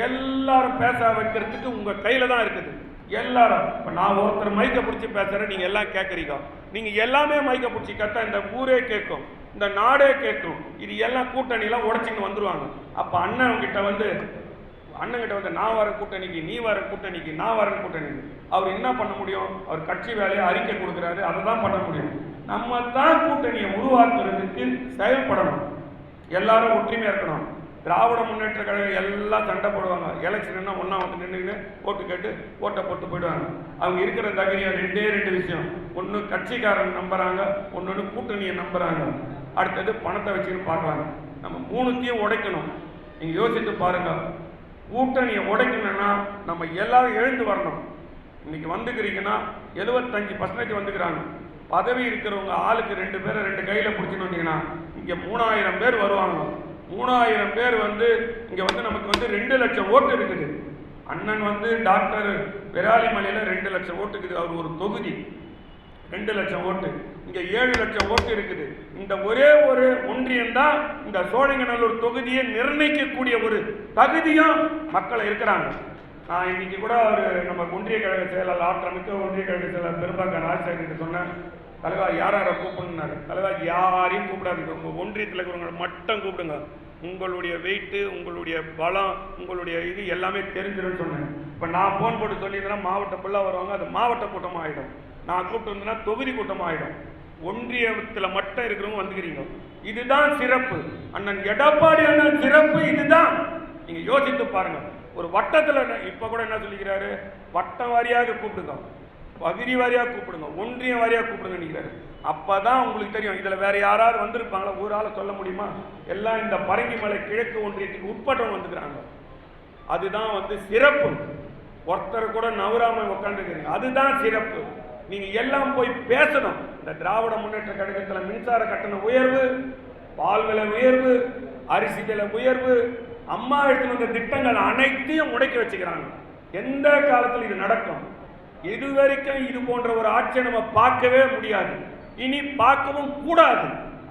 எல்லாரும் பேச வைக்கிறதுக்கு உங்கள் கையில் தான் இருக்குது. எல்லாரும் இப்போ நான் ஒருத்தர் மைக்கை பிடிச்சி பேசுகிறேன், நீங்கள் எல்லாம் கேட்குறீங்க. நீங்கள் எல்லாமே மைக்கை பிடிச்சி கத்தா இந்த ஊரே கேட்கும், இந்த நாடே கேட்கும். இது எல்லாம் கூட்டணியெல்லாம் உடச்சின்னு வந்துடுவாங்க. அப்போ அண்ணன்கிட்ட வந்து நான் வர கூட்டணிக்கு, நீ வர கூட்டணிக்கு, நான் வர கூட்டணிக்கு அவர் என்ன பண்ண முடியும்? அவர் கட்சி வேலையை அறிக்கை கொடுக்குறாரு, அதை தான் பண்ண முடியும். நம்ம தான் கூட்டணியை உருவாக்குறதுக்கு செயல்படணும். எல்லாரும் ஒற்றுமையாக இருக்கணும். திராவிட முன்னேற்ற கழகம் எல்லாம் சண்டை போடுவாங்க. எலெக்ஷன்னா ஒன்றா வந்து நின்றுன்னு ஓட்டு கேட்டு ஓட்டை போட்டு போயிடுவாங்க. அவங்க இருக்கிற தைரியம் ரெண்டு விஷயம். ஒன்று கட்சிக்காரன் நம்புறாங்க, ஒன்று கூட்டணியை நம்புறாங்க, அடுத்தது பணத்தை வச்சுன்னு பார்க்குறாங்க. நம்ம மூணுத்தையும் உடைக்கணும். நீங்கள் யோசித்து பாருங்க. கூட்டணியை உடைக்கணும்னா நம்ம எல்லாரும் எழுந்து வரணும். இன்னைக்கு வந்துக்கிறீங்கன்னா 75% வந்துக்கிறாங்க. பதவி இருக்கிறவங்க ஆளுக்கு 2 பேரை 2 கையில் பிடிச்சின்னு வந்தீங்கன்னா இங்கே 3000 பேர் வருவாங்க. 3000 பேர் வந்து இங்கே வந்து நமக்கு வந்து 2 லட்சம் ஓட்டு இருக்குது. அண்ணன் வந்து டாக்டர் விராலிமலையில் 2 லட்சம் ஓட்டு இருக்குது. அவர் ஒரு தொகுதி 2 லட்சம் ஓட்டு. இங்கே 7 லட்சம் ஓட்டு இருக்குது. இந்த ஒரே ஒரு ஒன்றியம் தான் இந்த சோழிங்கநல்லூர் தொகுதியை நிர்ணயிக்கக்கூடிய ஒரு தகுதியும் மக்களை இருக்கிறாங்க. நான் இன்னைக்கு கூட நம்ம ஒன்றிய கழக செயலாளர் ஆற்றமிக்க ஒன்றிய கழக செயலாளர் பெரும்பாக்க ராஜசேகர் சொன்னேன், தலைவா யாரை கூப்பிடணுன்னாரு. தலைவா யாரையும் கூப்பிடாதீங்க, உங்கள் ஒன்றியத்தில் இருக்கிறவங்களை மட்டும் கூப்பிடுங்க. உங்களுடைய வெயிட்டு, உங்களுடைய பலம், உங்களுடைய இது எல்லாமே தெரிஞ்சிடும் சொன்னேன். இப்போ நான் ஃபோன் போட்டு சொல்லியிருந்தேன்னா மாவட்ட ஃபுல்லாக வருவாங்க, அது மாவட்ட கூட்டமாக ஆகிடும். நான் கூப்பிட்டு வந்தேன்னா தொகுதி கூட்டமாக ஆகிடும். ஒன்றியத்தில் மட்டும் இருக்கிறவங்க வந்துக்கிறீங்க. இதுதான் சிறப்பு. அண்ணன் எடப்பாடி அண்ணன் சிறப்பு இதுதான். நீங்கள் யோசித்து பாருங்க. ஒரு வட்டத்தில் இப்போ கூட என்ன சொல்லிக்கிறாரு, வட்டம் வாரியாக கூப்பிடுங்க, பகுதி வாரியாக கூப்பிடுங்க, ஒன்றியம் வாரியாக கூப்பிடுங்க நினைக்கிறாரு. அப்போ தான் உங்களுக்கு தெரியும் இதில் வேறு யாராவது வந்திருப்பாங்களா? ஒரு ஆளை சொல்ல முடியுமா? எல்லாம் இந்த பரங்கிமலை கிழக்கு ஒன்றியத்துக்கு உட்பட்டவங்க வந்துக்கிறாங்க. அதுதான் வந்து சிறப்பு. ஒருத்தர் கூட நவராம உட்காந்துக்கிறீங்க, அதுதான் சிறப்பு. நீங்கள் எல்லாம் போய் பேசணும். இந்த திராவிட முன்னேற்ற கழகத்தில் மின்சார கட்டண உயர்வு, பால் விலை உயர்வு, அரிசி விலை உயர்வு, அம்மா எடுத்து வந்த திட்டங்கள் அனைத்தையும் முடக்கி வச்சுக்கிறாங்க. எந்த காலத்தில் இது நடக்கும்? இதுவரைக்கும் இது போன்ற ஒரு ஆட்சியை நம்ம பார்க்கவே முடியாது, இனி பார்க்கவும் கூடாது.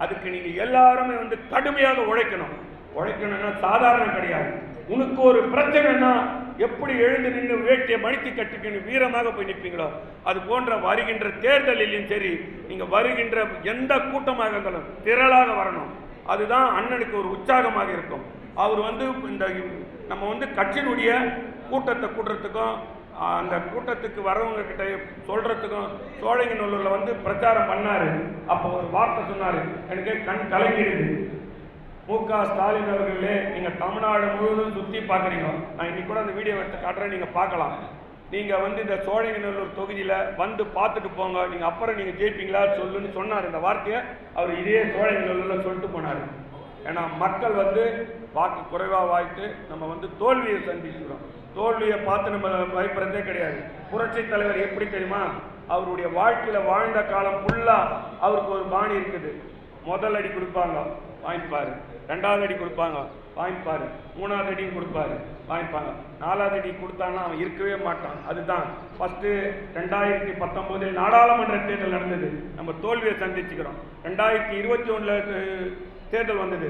அதுக்கு நீங்க எல்லாருமே வந்து கடுமையாக உழைக்கணும். உழைக்கணும்னா சாதாரணம் கிடையாது. உனக்கு ஒரு பிரச்சனைனா எப்படி எழுந்து நின்று வேட்டியை மடித்து கட்டிக்கன்னு வீரமாக போய் நிற்பீங்களோ அது போன்ற வருகின்ற தேர்தலிலும் சரி, நீங்க வருகின்ற எந்த கூட்டமாக இருந்தாலும் திரளாக வரணும். அதுதான் அண்ணனுக்கு ஒரு உற்சாகமாக இருக்கும். அவர் வந்து இந்த நம்ம வந்து கட்சியினுடைய கூட்டத்தை கூட்டுறதுக்கும் அந்த கூட்டத்துக்கு வரவங்க கிட்ட சொல்றதுக்கும் சோழிங்கநல்லூர்ல வந்து பிரச்சாரம் பண்ணாரு. அப்போ ஒரு வார்த்தை சொன்னாரு, எனக்கு கண் கலங்கிடுது. மு.க. ஸ்டாலின் அவர்களே, நீங்க தமிழ்நாடு முழுவதும் சுற்றி பார்க்குறீங்க. நான் இன்னைக்கு கூட அந்த வீடியோ எடுத்து காட்டுறேன், நீங்க பார்க்கலாம். நீங்க வந்து இந்த சோழிங்கநல்லூர் தொகுதியில வந்து பார்த்துட்டு போங்க, நீங்க அப்புறம் நீங்க ஜெயிப்பீங்களா சொல்லுன்னு சொன்னார். இந்த வார்த்தையை அவர் இதே சோழிங்கநல்லூர்ல சொல்லிட்டு போனார். ஏன்னா மக்கள் வந்து வாக்கு குறைவாக வாய்த்து நம்ம வந்து தோல்வியை சந்திக்கிறோம். தோல்வியை பார்த்து நம்ம பயப்படுறதே கிடையாது. புரட்சி தலைவர் எப்படி தெரியுமா? அவருடைய வாழ்க்கையில வாழ்ந்த காலம் ஃபுல்லா அவருக்கு ஒரு பாணி இருக்குது. முதல் அடி கொடுப்பாங்க, வாங்கிப்பாரு. 2வது அடி கொடுப்பாங்க, வாங்கிப்பாரு. 3வது அடியும் கொடுப்பாரு, வாங்கிப்பாங்க. 4வது அடி கொடுத்தாங்கன்னா அவன் இருக்கவே மாட்டான். அதுதான் ஃபர்ஸ்ட் 2019 நாடாளுமன்ற தேர்தல் நடந்தது, நம்ம தோல்வியை சந்திச்சுக்கிறோம். 2021 தேர்தல் வந்தது,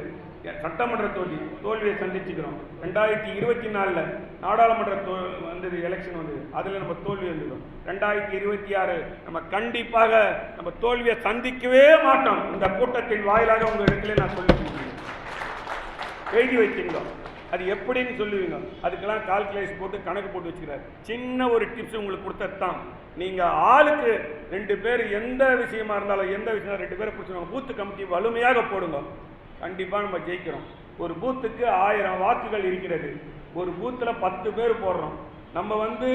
சட்டமன்ற தோல்வியை சந்திச்சுக்கிறோம். 2024 நாடாளுமன்ற வந்தது, எலெக்ஷன் வந்தது, அதில் நம்ம தோல்வி வந்துடும். 2026 நம்ம கண்டிப்பாக நம்ம தோல்வியை சந்திக்கவே மாட்டோம். இந்த கூட்டத்தின் வாயிலாக உங்கள் இடத்துல நான் சொல்லி எழுதி வச்சுங்க. அது எப்படின்னு சொல்லுவீங்க, அதுக்கெல்லாம் கால்குலேஷன் போட்டு கணக்கு போட்டு வச்சுக்கிறார். சின்ன ஒரு டிப்ஸ் உங்களுக்கு கொடுத்ததான். நீங்கள் ஆளுக்கு 2 பேர் எந்த விஷயமா இருந்தாலும் எந்த விஷயம் 2 பேரை பிடிச்சிருவாங்க. பூத்து கமிட்டி வலிமையாக போடுங்க, கண்டிப்பாக நம்ம ஜெயிக்கிறோம். ஒரு பூத்துக்கு 1000 வாக்குகள் இருக்கிறது. ஒரு பூத்தில் 10 பேர் போடுறோம். நம்ம வந்து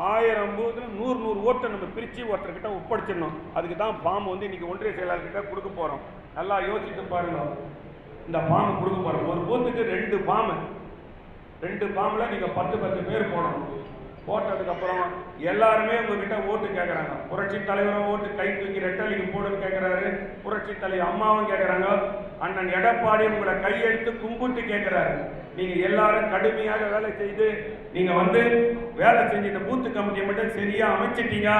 1000 பூத்தில் 100 ஓட்டை நம்ம பிரித்து ஒருத்தர்கிட்ட ஒப்படைச்சிடணும். அதுக்கு தான் ஃபார்ம் வந்து இன்றைக்கி ஒன்றிய செயலாளர்கிட்ட கொடுக்க போகிறோம். நல்லா யோசித்து பாருங்க. இந்த ஃபார்ம் கொடுக்க போகிறோம். ஒரு பூத்துக்கு 2 ஃபார்மு, 2 ஃபார்மில் நீங்கள் 10 பேர் போடணும். போட்டதுக்கப்புறம் எல்லாருமே உங்ககிட்ட ஓட்டு கேட்குறாங்க. புரட்சி தலைவரும் ஓட்டு கை தூக்கி ரெட்டலிக்கு போடுன்னு கேட்குறாரு. புரட்சி தலைவர் அம்மாவும் கேட்குறாங்க. அண்ணன் எடப்பாடி உங்களை கையெடுத்து கும்பிட்டு கேட்குறாரு. நீங்கள் எல்லாரும் கடுமையாக வேலை செய்து நீங்கள் வந்து வேலை செஞ்சு இந்த பூத்து கமிட்டியை மட்டும் சரியாக அமைச்சிட்டீங்க.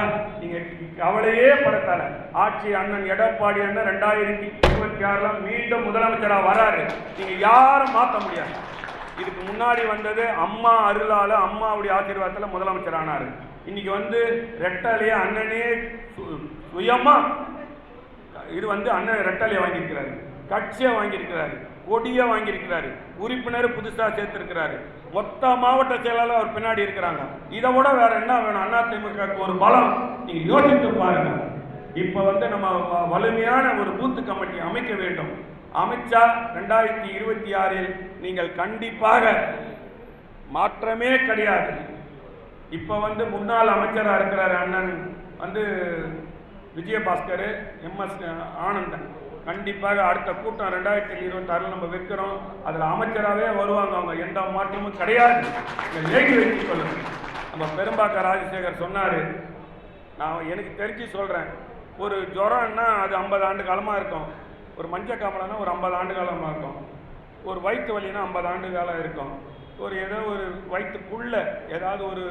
நீங்கள் கவலையே படத்தால ஆட்சி அண்ணன் எடப்பாடி அண்ணன் 2026 மீண்டும் முதலமைச்சராக வராரு. நீங்கள் யாரும் மாற்ற முடியாது, இதுக்கு முன்னாடி வந்தது அம்மா அருளால் அம்மாவுடைய ஆசீர்வாதத்தில் முதலமைச்சர் ஆனார். இன்னைக்கு வந்து ரெட்டாலேயே அண்ணனே சுயமா இது வந்து அண்ணன் ரெட்டாலேயே வாங்கியிருக்கிறாரு, கட்சியை வாங்கியிருக்கிறாரு, கொடியை வாங்கியிருக்கிறாரு, உறுப்பினர் புதுசாக சேர்த்திருக்கிறாரு, மொத்த மாவட்ட செயலாளர் அவர் பின்னாடி இருக்கிறாங்க. இதை விட வேற என்ன வேணும்? அதிமுக ஒரு பலம் நீங்க யோசித்து பாருங்க. இப்ப வந்து நம்ம வலிமையான ஒரு பூத்து கமிட்டி அமைக்க வேண்டும். அமைச்சா 2026 நீங்கள் கண்டிப்பாக மாற்றமே கிடையாது. இப்ப வந்து முன்னாள் அமைச்சராக இருக்கிறார் அண்ணன் வந்து விஜயபாஸ்கர், MS ஆனந்தன். கண்டிப்பாக அடுத்த கூட்டம் 2026 நம்ம வைக்கிறோம். அதில் அமைச்சராகவே வருவாங்க. அவங்க எந்த மாற்றமும் கிடையாது. ஏகி வைத்து சொல்லுங்க. நம்ம பெரும்பாக்க ராஜசேகர் சொன்னார், நான் எனக்கு தெரிஞ்சு சொல்கிறேன், ஒரு ஜுரம்னா அது 50 ஆண்டு காலமாக இருக்கும், ஒரு மஞ்சள் காமலைனா ஒரு 50 ஆண்டு காலமாக இருக்கும், ஒரு வயிற்று வலினா 50 ஆண்டு காலம் இருக்கும், ஒரு ஏதோ ஒரு வயிற்றுக்குள்ளே ஏதாவது ஒரு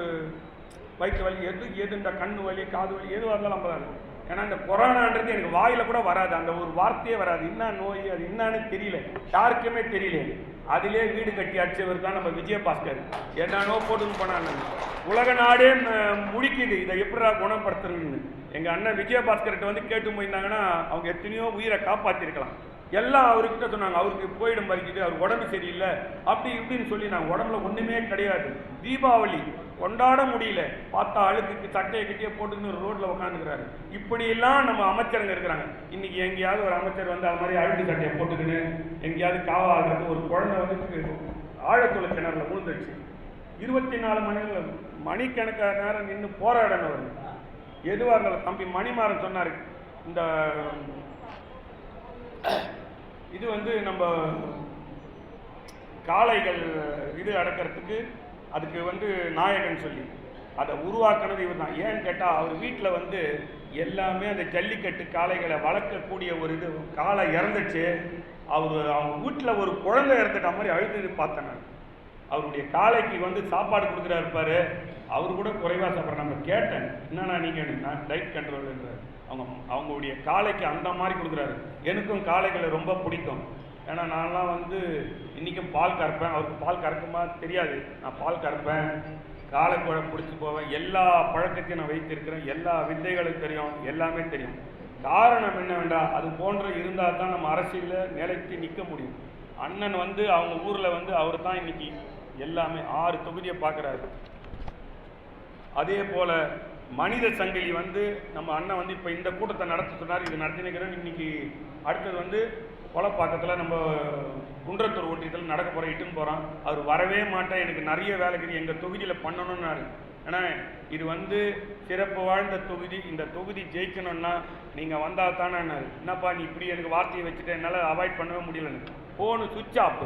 வயிற்று வலி எது இந்த கண்ணு வலி காது வலி எதுவாக இருந்தாலும் 50 ஆண்டு. ஏன்னா இந்த கொரோனான்றது எனக்கு வாயில் கூட வராது, அந்த ஒரு வார்த்தையே வராது. என்ன நோய் அது என்னன்னு தெரியல, யாருக்குமே தெரியல. அதிலே வீடு கட்டி அடிச்சவர் தான் நம்ம விஜயபாஸ்கர். என்னன்னோ போட்டுன்னு போனாங்க. உலக நாடே முடிக்குது இதை எப்படா குணப்படுத்துறதுன்னு. எங்கள் அண்ணன் விஜயபாஸ்கர்கிட்ட வந்து கேட்டு போயிருந்தாங்கன்னா அவங்க எத்தனையோ உயிரை காப்பாற்றிருக்கலாம். எல்லாம் அவர்கிட்ட சொன்னாங்க, அவருக்கு போயிடும் பறிக்குது, அவர் உடம்பு சரியில்லை அப்படி இப்படின்னு சொல்லி. நாங்கள் உடம்புல ஒன்றுமே கிடையாது, தீபாவளி கொண்டாட முடியல, பார்த்தா அழுக்கு சட்டையை கட்டியே போட்டுக்கின்னு ரோட்டில் உட்காந்துக்கிறாரு. இப்படியெல்லாம் நம்ம அமைச்சருங்க இருக்கிறாங்க. இன்னைக்கு எங்கேயாவது ஒரு அமைச்சர் வந்து அது மாதிரி அழுக்கு சட்டையை போட்டுக்கின்னு எங்கேயாவது காவாடுறது, ஒரு குழந்தை வந்து ஆழத்தொழில் கிணறுல விழுந்துச்சு, 24 மணிக்கணக்கான நேரம் நின்று போராடினவர். எதுவாக இருந்தாலும் தம்பி மணிமாறன் சொன்னார், இந்த இது வந்து நம்ம காளைகள் இது அடக்கிறதுக்கு அதுக்கு வந்து நாயகன் சொல்லி அதை உருவாக்குனது இவர் தான். ஏன்னு கேட்டால் அவர் வீட்டில் வந்து எல்லாமே அந்த ஜல்லிக்கட்டு காளைகளை வளர்க்கக்கூடிய ஒரு இது காளை இறந்துச்சு. அவங்க வீட்டில் ஒரு குழந்தை இறந்துட்ட மாதிரி அழுது பார்த்தேன் நான். அவருடைய காளைக்கு வந்து சாப்பாடு கொடுக்குறா இருப்பார், அவரு கூட குறைவாக சாப்பிட்ற. நம்ம கேட்டேன், என்னன்னா நீங்கள் நான் டயட் கண்ட்ரோல்ன்றார். அவங்களுடைய காளைக்கு அந்த மாதிரி கொடுக்குறாரு. எனக்கும் காளைகளை ரொம்ப பிடிக்கும். ஏன்னா நான்லாம் வந்து இன்றைக்கும் பால் கறப்பேன், அவருக்கு பால் கறக்குமா தெரியாது, நான் பால் கறப்பேன், காளை குழம்பு பிடிச்சி போவேன், எல்லா பழக்கத்தையும் நான் வைத்திருக்கிறேன், எல்லா வித்தைகளும் தெரியும், எல்லாமே தெரியும். காரணம் என்னவென்றால் அது போன்ற இருந்தால் தான் நம்ம அரசியலில் நிலைத்து நிற்க முடியும். அண்ணன் வந்து அவங்க ஊரில் வந்து அவர் தான் இன்னைக்கு எல்லாமே 6 தொகுதியை பார்க்குறாரு. அதே போல் மனித சங்கிலி வந்து நம்ம அண்ணன் வந்து இப்போ இந்த கூட்டத்தை நடத்த சொன்னார், இது நடத்தினுக்கிறேன். இன்னைக்கு அடுத்தது வந்து கொலப்பாக்கத்தில் நம்ம குன்றத்தூர் ஒன்றியத்தில் நடக்க போகிற இட்டுன்னு போகிறோம். அவர் வரவே மாட்டேன், எனக்கு நிறைய வேலைக்கு எங்கள் தொகுதியில் பண்ணணும்னாரு. ஏன்னா இது வந்து சிறப்பு வாழ்ந்த தொகுதி, இந்த தொகுதி ஜெயிக்கணும்னா நீங்கள் வந்தால் தானே. என்னப்பா நீ இப்படி எனக்கு வார்த்தையை வச்சுட்டு என்னால் அவாய்ட் பண்ணவே முடியலன்னு. ஃபோனு சுவிட்ச் ஆஃப்.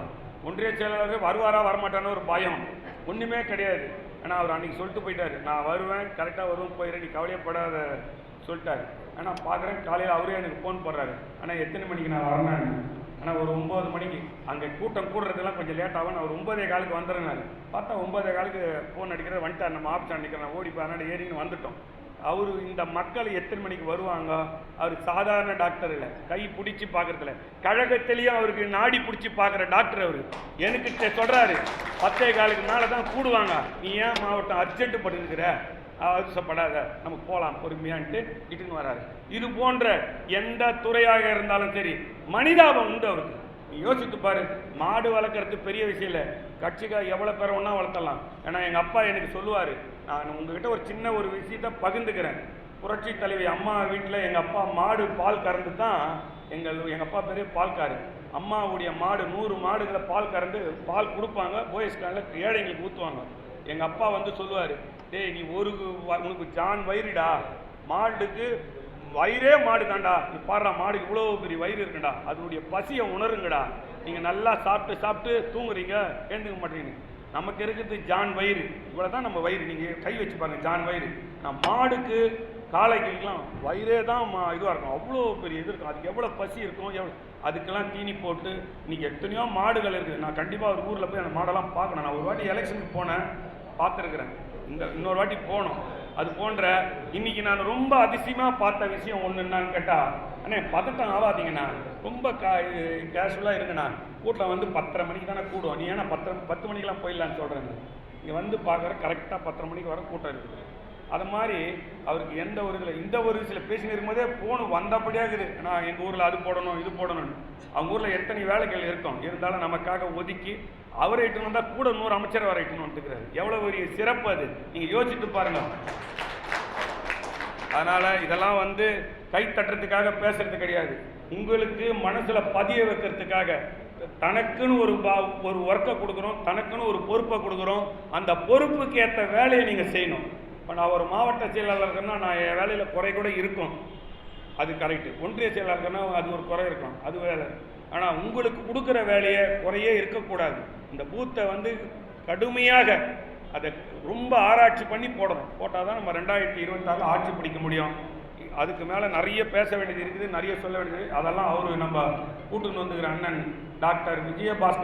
ஒன்றிய செயலாளர் வருவாரா வரமாட்டான்னு ஒரு பயம், ஒன்றுமே கிடையாது. ஆனால் அவர் அன்றைக்கி சொல்லிட்டு போயிட்டார், நான் வருவேன், கரெக்டாக வருவேன், போயிடுறேன், நீ கவலையப்படாத சொல்லிட்டார். ஆனால் பார்க்குறேன் காலையில் அவரே எனக்கு ஃபோன் போடுறாரு, ஆனால் எத்தனை மணிக்கு நான் வரேன். ஆனால் ஒரு 9 மணிக்கு அங்கே கூட்டம் கூடுறதுலாம் கொஞ்சம் லேட் ஆகும், நான் ஒரு 9:15 வந்துடுறேன். பார்த்தா 9:15 ஃபோன் அடிக்கிறார், வந்துட்டார், நம்ம ஆஃபீஸ் அடிக்கிறேன், ஓடி அதனால் ஏறின்னு வந்துட்டோம். அவர் இந்த மக்கள் எத்தனை மணிக்கு வருவாங்க? அவர் சாதாரண டாக்டர் இல்லை, கை பிடிச்சி பார்க்குறதில்ல, கழகத்திலையும் அவருக்கு நாடி பிடிச்சி பார்க்குற டாக்டர். அவர் எனக்கு சொல்கிறாரு 10:15 மேலே தான் கூடுவாங்க, நீ ஏன் மாவட்டம் அர்ஜென்ட்டு பண்ணிருக்கிற, அவசரப்படாத, நம்ம போகலாம் பொறுமையான்ட்டு இட்டுன்னு வராரு. இது போன்ற எந்த துறையாக இருந்தாலும் சரி மனிதாபம் உண்டு அவருக்கு. நீ யோசித்து பாரு, மாடு வளர்க்குறது பெரிய விஷயம் இல்லை, கட்சிக்காக எவ்வளோ பேரை ஒன்றா வளர்த்தலாம். ஏன்னா எங்கள் அப்பா எனக்கு சொல்லுவார், நான் உங்ககிட்ட ஒரு சின்ன ஒரு விஷயத்தை பகிர்ந்துக்கிறேன். புரட்சி தலைவி அம்மா வீட்டில் எங்கள் அப்பா மாடு பால் கறந்து தான், எங்கள் அப்பா பெரிய பால்காரு. அம்மாவுடைய மாடு 100 மாடுகளை பால் கறந்து பால் கொடுப்பாங்க, போயஸ் காலில் ஏழைங்களுக்கு ஊற்றுவாங்க. எங்கள் அப்பா வந்து சொல்லுவார், டேய் நீ உனக்கு ஜான் வயிறுடா, மாட்டுக்கு வயிறே மாடு தாண்டா, நீ பாடுறா மாடுக்கு இவ்வளோ பெரிய வயிறு இருக்குடா, அதனுடைய பசியை உணருங்கடா, நீங்கள் நல்லா சாப்பிட்டு தூங்குறீங்க, எழுந்துக்க மாட்டேங்க. நமக்கு இருக்கிறது ஜான் வயிறு, இவ்வளோ தான் நம்ம வயிறு. நீங்கள் கை வச்சு பாருங்கள், ஜான் வயிறு. நான் மாடுக்கு காளைக்கெல்லாம் வயிறே தான் இதுவாக இருக்கும், அவ்வளோ பெரிய இது இருக்கும், அதுக்கு எவ்வளோ பசி இருக்கும், அதுக்கெல்லாம் தீனி போட்டு இன்றைக்கி எத்தனையோ மாடுகள் இருக்குது. நான் கண்டிப்பாக ஒரு ஊரில் போய் அந்த மாடெல்லாம் பார்க்கணும். நான் ஒரு வாட்டி எலெக்ஷனுக்கு போனேன், பார்த்துருக்குறேன், இன்னொரு வாட்டி போனோம். அது போன்ற இன்னைக்கு நான் ரொம்ப அதிசயமாக பார்த்த விஷயம் ஒன்று என்னன்னு கேட்டால், அண்ணே பதட்டம் ஆகாதீங்கண்ணா, ரொம்ப கேஷுவலாக இருக்குண்ணா. கூட்டம் வந்து 10:30 மணிக்கு தானே கூடும். நீ ஏன்னா 10 மணிக்கெலாம் போயிடலான்னு சொல்கிறேங்க. இங்கே வந்து பார்க்குற கரெக்டாக 10:30 மணிக்கு வர கூட்டம் இருக்குது. அது மாதிரி அவருக்கு எந்த ஒரு இதில் இந்த ஒரு சில பேசின்னு இருக்கும்போதே ஃபோனு வந்தபடியாக இருக்குது. நான் எங்கள் ஊரில் அது போடணும் இது போடணும்னு. அவங்க ஊரில் எத்தனை வேலைகள் இருக்கும், இருந்தாலும் நமக்காக ஒதுக்கி அவரை இட்டுன்னு வந்தால் கூட 100 அமைச்சர் வர இட்டுன்னு வந்துக்கிறாரு. எவ்வளோ பெரிய சிறப்பு அது, நீங்கள் யோசிச்சுட்டு பாருங்கள். அதனால் இதெல்லாம் வந்து கை தட்டுறதுக்காக பேசுறது கிடையாது, உங்களுக்கு மனசில் பதிய வைக்கிறதுக்காக. தனக்குன்னு ஒரு ஒர்க்கை கொடுக்குறோம், தனக்குன்னு ஒரு பொறுப்பை கொடுக்குறோம். அந்த பொறுப்புக்கு ஏற்ற வேலையை நீங்கள் செய்யணும். இப்போ நான் ஒரு மாவட்ட செயலாளர்னா நான் என் வேலையில் குறை கூட இருக்கும், அது கரெக்டு. ஒன்றிய செயலாளர்னா அது ஒரு குறை இருக்கும், அது வேலை. ஆனால் உங்களுக்கு கொடுக்குற வேலையை குறையே இருக்கக்கூடாது. இந்த பூத்தை வந்து கடுமையாக அதை ரொம்ப ஆராய்ச்சி பண்ணி போடணும். போட்டால் தான் நம்ம 2026 ஆட்சி பிடிக்க முடியும். அதுக்கு மேலே நிறைய பேச வேண்டியது இருக்குது, நிறைய சொல்ல வேண்டியது. அதெல்லாம் அவர் நம்ம கூட்டுன்னு வந்துக்கிற அண்ணன் டாக்டர் விஜயபாஸ்கர்